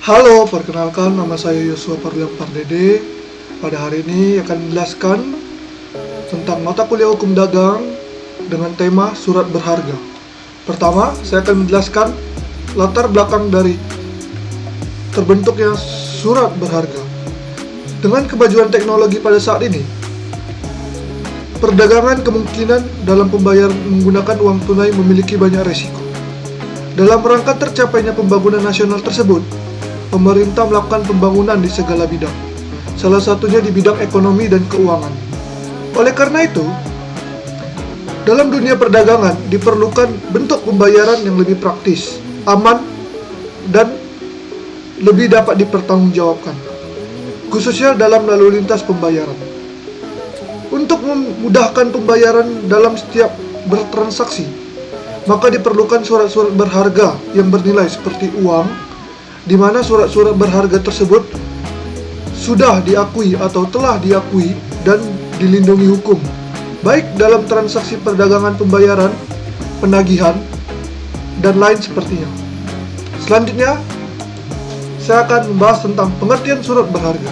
Halo, perkenalkan nama saya Yosua Parliam Pardede. Pada hari ini akan menjelaskan tentang mata kuliah hukum dagang dengan tema surat berharga. Pertama, saya akan menjelaskan latar belakang dari terbentuknya surat berharga. Dengan kemajuan teknologi pada saat ini, perdagangan kemungkinan dalam pembayaran menggunakan uang tunai memiliki banyak resiko. Dalam rangka tercapainya pembangunan nasional tersebut, pemerintah melakukan pembangunan di segala bidang, salah satunya di bidang ekonomi dan keuangan. Oleh karena itu, dalam dunia perdagangan diperlukan bentuk pembayaran yang lebih praktis, aman, dan lebih dapat dipertanggungjawabkan, khususnya dalam lalu lintas pembayaran. Untuk memudahkan pembayaran dalam setiap bertransaksi, maka diperlukan surat-surat berharga yang bernilai seperti uang, di mana surat-surat berharga tersebut sudah diakui atau telah diakui dan dilindungi hukum, baik dalam transaksi perdagangan pembayaran, penagihan, dan lain sepertinya. Selanjutnya, saya akan membahas tentang pengertian surat berharga.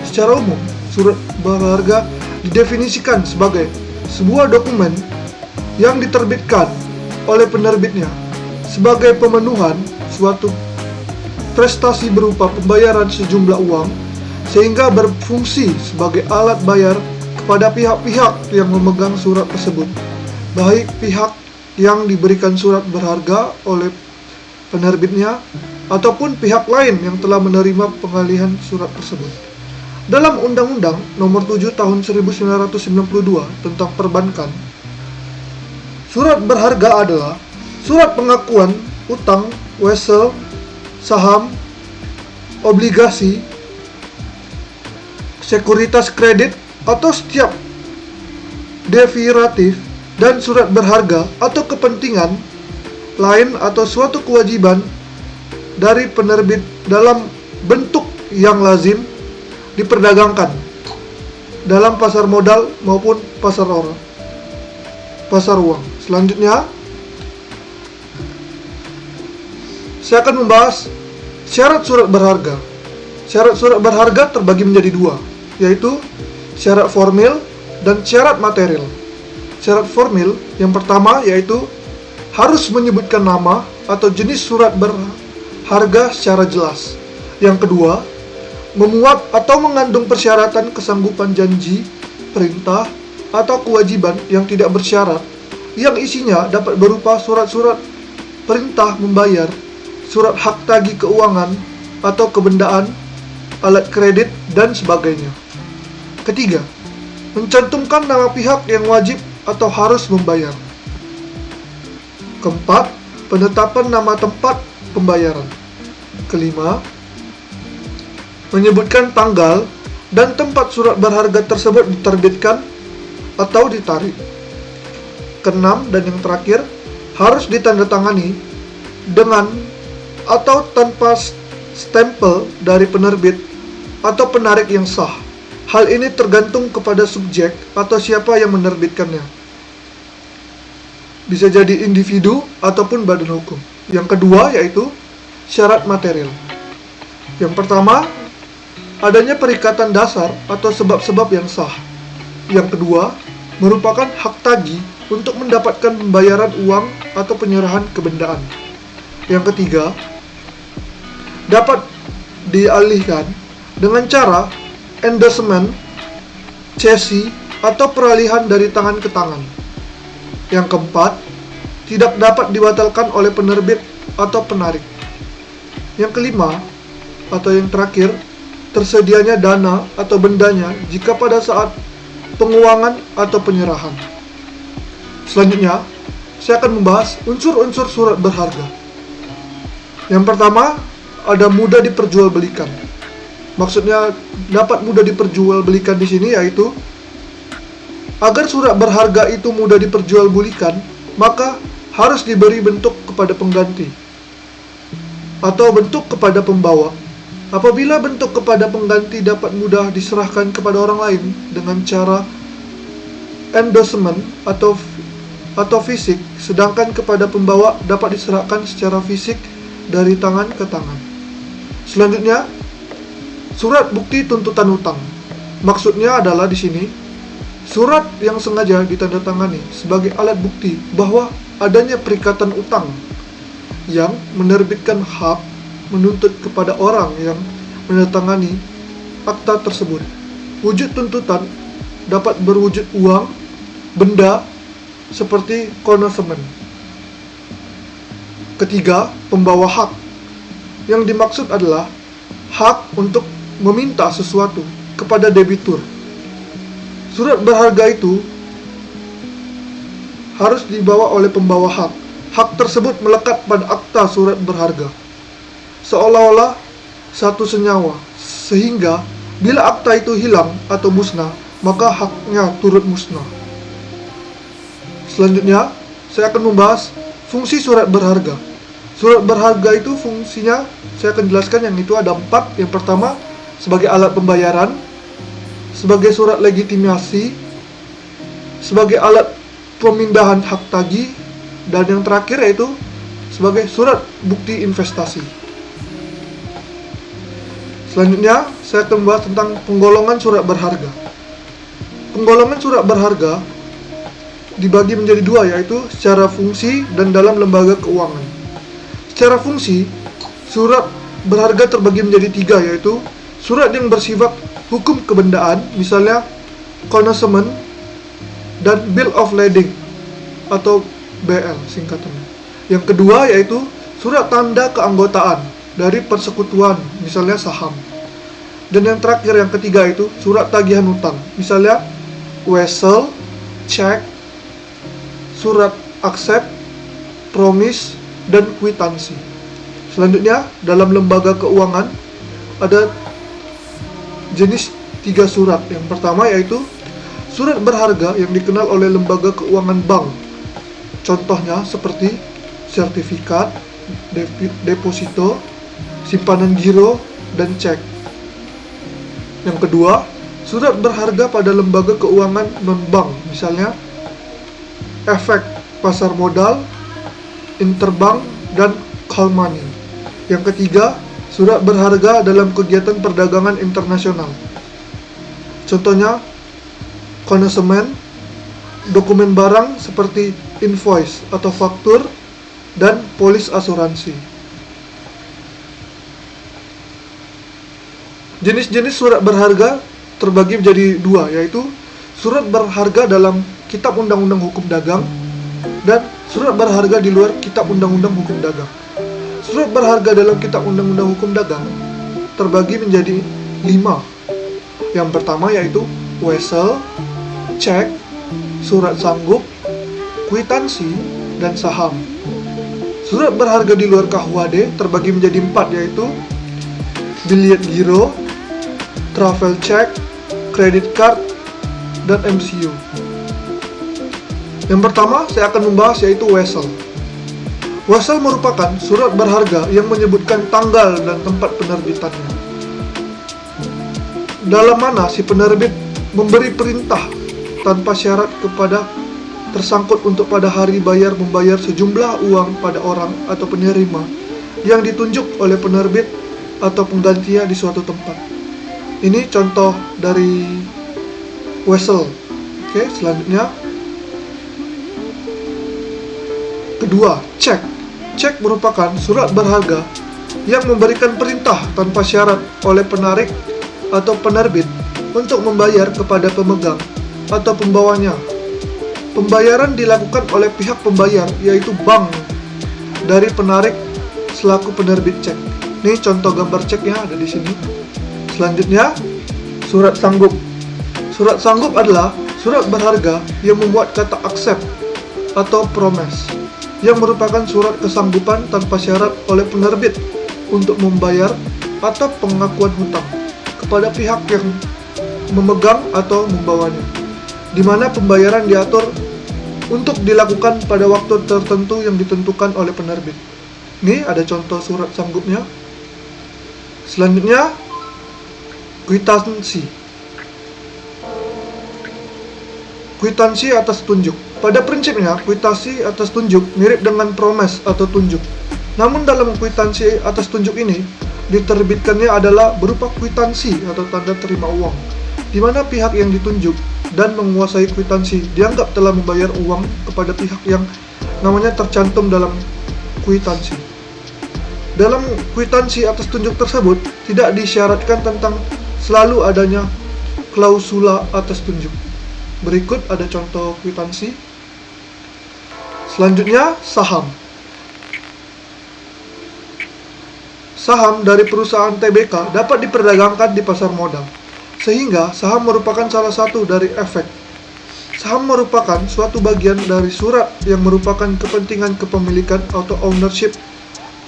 Secara umum, surat berharga didefinisikan sebagai sebuah dokumen yang diterbitkan oleh penerbitnya sebagai pemenuhan suatu prestasi berupa pembayaran sejumlah uang, sehingga berfungsi sebagai alat bayar kepada pihak-pihak yang memegang surat tersebut, baik pihak yang diberikan surat berharga oleh penerbitnya ataupun pihak lain yang telah menerima pengalihan surat tersebut. Dalam Undang-Undang Nomor 7 Tahun 1992 tentang Perbankan, surat berharga adalah surat pengakuan utang, wesel, saham, obligasi, sekuritas kredit, atau setiap derivatif dan surat berharga atau kepentingan lain atau suatu kewajiban dari penerbit dalam bentuk yang lazim diperdagangkan dalam pasar modal maupun pasar uang. Selanjutnya, saya akan membahas syarat surat berharga. Syarat surat berharga terbagi menjadi dua, yaitu syarat formil dan syarat material. Syarat formil yang pertama yaitu harus menyebutkan nama atau jenis surat berharga secara jelas. Yang kedua, memuat atau mengandung persyaratan kesanggupan janji, perintah, atau kewajiban yang tidak bersyarat, yang isinya dapat berupa surat-surat perintah membayar, surat hak tagih keuangan atau kebendaan, alat kredit, dan sebagainya. Ketiga, mencantumkan nama pihak yang wajib atau harus membayar. Keempat, penetapan nama tempat pembayaran. Kelima, menyebutkan tanggal dan tempat surat berharga tersebut diterbitkan atau ditarik. Keenam dan yang terakhir, harus ditandatangani dengan atau tanpa stempel dari penerbit atau penarik yang sah. Hal ini tergantung kepada subjek atau siapa yang menerbitkannya. Bisa jadi individu ataupun badan hukum. Yang kedua yaitu syarat material. Yang pertama, adanya perikatan dasar atau sebab-sebab yang sah. Yang kedua, merupakan hak tagih untuk mendapatkan pembayaran uang atau penyerahan kebendaan. Yang ketiga, dapat dialihkan dengan cara endorsement, cesi, atau peralihan dari tangan ke tangan. Yang keempat, tidak dapat dibatalkan oleh penerbit atau penarik. Yang kelima, atau yang terakhir, tersedianya dana atau bendanya jika pada saat penguangan atau penyerahan. Selanjutnya, saya akan membahas unsur-unsur surat berharga. Yang pertama, ada mudah diperjualbelikan. Maksudnya dapat mudah diperjualbelikan di sini yaitu agar surat berharga itu mudah diperjualbelikan, maka harus diberi bentuk kepada pengganti atau bentuk kepada pembawa. Apabila bentuk kepada pengganti dapat mudah diserahkan kepada orang lain dengan cara endorsement atau fisik, sedangkan kepada pembawa dapat diserahkan secara fisik dari tangan ke tangan. Selanjutnya, surat bukti tuntutan hutang. Maksudnya adalah di sini surat yang sengaja ditandatangani sebagai alat bukti bahwa adanya perikatan utang yang menerbitkan hak menuntut kepada orang yang menandatangani akta tersebut. Wujud tuntutan dapat berwujud uang, benda, seperti konsumen. Ketiga, pembawa hak. Yang dimaksud adalah hak untuk meminta sesuatu kepada debitur. Surat berharga itu harus dibawa oleh pembawa hak. Hak tersebut melekat pada akta surat berharga, seolah-olah satu senyawa, sehingga bila akta itu hilang atau musnah, maka haknya turut musnah. Selanjutnya, saya akan membahas fungsi surat berharga. Surat berharga itu fungsinya, saya akan jelaskan, yang itu ada 4. Yang pertama, sebagai alat pembayaran, sebagai surat legitimasi, sebagai alat pemindahan hak tagih, dan yang terakhir yaitu sebagai surat bukti investasi. Selanjutnya, saya akan membahas tentang penggolongan surat berharga. Penggolongan surat berharga dibagi menjadi 2, yaitu secara fungsi dan dalam lembaga keuangan. Secara fungsi, surat berharga terbagi menjadi 3, yaitu surat yang bersifat hukum kebendaan, misalnya consignment dan bill of lading atau BL singkatannya. Yang kedua yaitu surat tanda keanggotaan dari persekutuan, misalnya saham. Dan yang terakhir, yang ketiga, itu surat tagihan hutang, misalnya wesel, cek, surat accept, promise, dan kwitansi. Selanjutnya, dalam lembaga keuangan ada jenis 3 surat. Yang pertama yaitu surat berharga yang dikenal oleh lembaga keuangan bank. Contohnya seperti sertifikat, deposito, simpanan giro, dan cek. Yang kedua, surat berharga pada lembaga keuangan non-bank, misalnya efek pasar modal, interbank, dan call money. Yang ketiga, surat berharga dalam kegiatan perdagangan internasional. Contohnya, konsumen, dokumen barang seperti invoice atau faktur, dan polis asuransi. Jenis-jenis surat berharga terbagi menjadi 2, yaitu surat berharga dalam Kitab Undang-Undang Hukum Dagang dan surat berharga di luar Kitab Undang-Undang Hukum Dagang. Surat berharga dalam Kitab Undang-Undang Hukum Dagang terbagi menjadi 5. Yang pertama yaitu wesel, cek, surat sanggup, kwitansi, dan saham. Surat berharga di luar KUHD terbagi menjadi 4, yaitu biljet giro, travel check, credit card, dan MCU. Yang pertama saya akan membahas yaitu wesel. Wesel merupakan surat berharga yang menyebutkan tanggal dan tempat penerbitannya, dalam mana si penerbit memberi perintah tanpa syarat kepada tersangkut untuk pada hari bayar membayar sejumlah uang pada orang atau penerima yang ditunjuk oleh penerbit atau penggantinya di suatu tempat. Ini contoh dari wesel. Oke, selanjutnya kedua, cek. Cek merupakan surat berharga yang memberikan perintah tanpa syarat oleh penarik atau penerbit untuk membayar kepada pemegang atau pembawanya. Pembayaran dilakukan oleh pihak pembayar, yaitu bank, dari penarik selaku penerbit cek. Ini contoh gambar ceknya ada di sini. Selanjutnya, surat sanggup. Surat sanggup adalah surat berharga yang membuat kata accept atau promise, yang merupakan surat kesanggupan tanpa syarat oleh penerbit untuk membayar atau pengakuan hutang kepada pihak yang memegang atau membawanya, di mana pembayaran diatur untuk dilakukan pada waktu tertentu yang ditentukan oleh penerbit. Ini ada contoh surat sanggupnya. Selanjutnya, kwitansi. Kwitansi atas tunjuk. Pada prinsipnya, kwitansi atas tunjuk mirip dengan promes atau tunjuk. Namun dalam kwitansi atas tunjuk ini diterbitkannya adalah berupa kwitansi atau tanda terima uang, di mana pihak yang ditunjuk dan menguasai kwitansi dianggap telah membayar uang kepada pihak yang namanya tercantum dalam kwitansi. Dalam kwitansi atas tunjuk tersebut tidak disyaratkan tentang selalu adanya klausula atas tunjuk. Berikut ada contoh kwitansi. Selanjutnya, saham. Saham dari perusahaan TBK dapat diperdagangkan di pasar modal, sehingga saham merupakan salah satu dari efek. Saham merupakan suatu bagian dari surat yang merupakan kepentingan kepemilikan atau ownership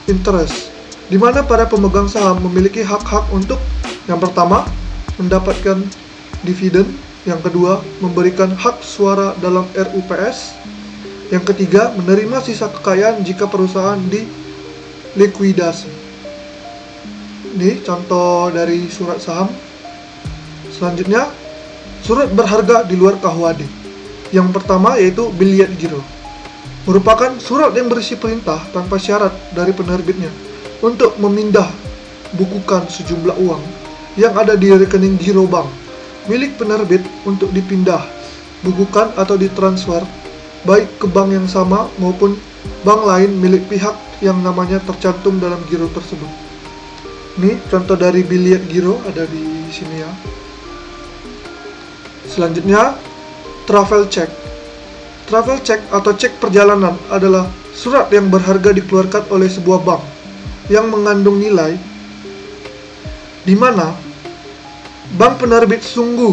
interest, di mana para pemegang saham memiliki hak-hak untuk yang pertama, mendapatkan dividen, yang kedua, memberikan hak suara dalam RUPS, yang ketiga, menerima sisa kekayaan jika perusahaan dilikuidasi. Ini contoh dari surat saham. Selanjutnya, surat berharga di luar KUHD. Yang pertama yaitu biliet giro. Merupakan surat yang berisi perintah tanpa syarat dari penerbitnya untuk memindah bukukan sejumlah uang yang ada di rekening giro bank milik penerbit untuk dipindah bukukan atau ditransfer baik ke bank yang sama maupun bank lain milik pihak yang namanya tercantum dalam giro tersebut. Ini contoh dari biliet giro ada di sini ya. Selanjutnya, travel check. Travel check atau cek perjalanan adalah surat yang berharga dikeluarkan oleh sebuah bank yang mengandung nilai di mana bank penerbit sungguh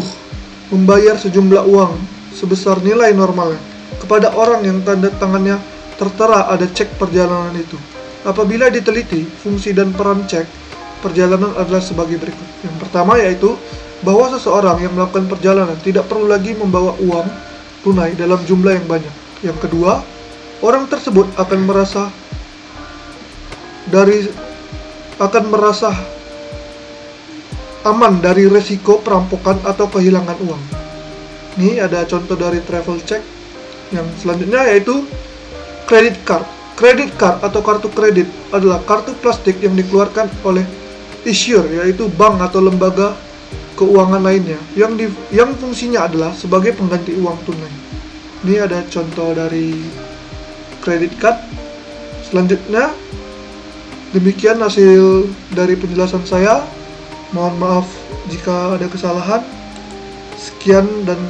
membayar sejumlah uang sebesar nilai normalnya kepada orang yang tanda tangannya tertera ada cek perjalanan itu. Apabila diteliti, fungsi dan peran cek perjalanan adalah sebagai berikut. Yang pertama yaitu bahwa seseorang yang melakukan perjalanan tidak perlu lagi membawa uang tunai dalam jumlah yang banyak. Yang kedua, orang tersebut akan merasa aman dari resiko perampokan atau kehilangan uang. Ini ada contoh dari travel check. Yang selanjutnya yaitu credit card. Credit card atau kartu kredit adalah kartu plastik yang dikeluarkan oleh issuer, yaitu bank atau lembaga keuangan lainnya yang fungsinya adalah sebagai pengganti uang tunai. Ini ada contoh dari credit card. Selanjutnya, demikian hasil dari penjelasan saya. Mohon maaf jika ada kesalahan. Sekian dan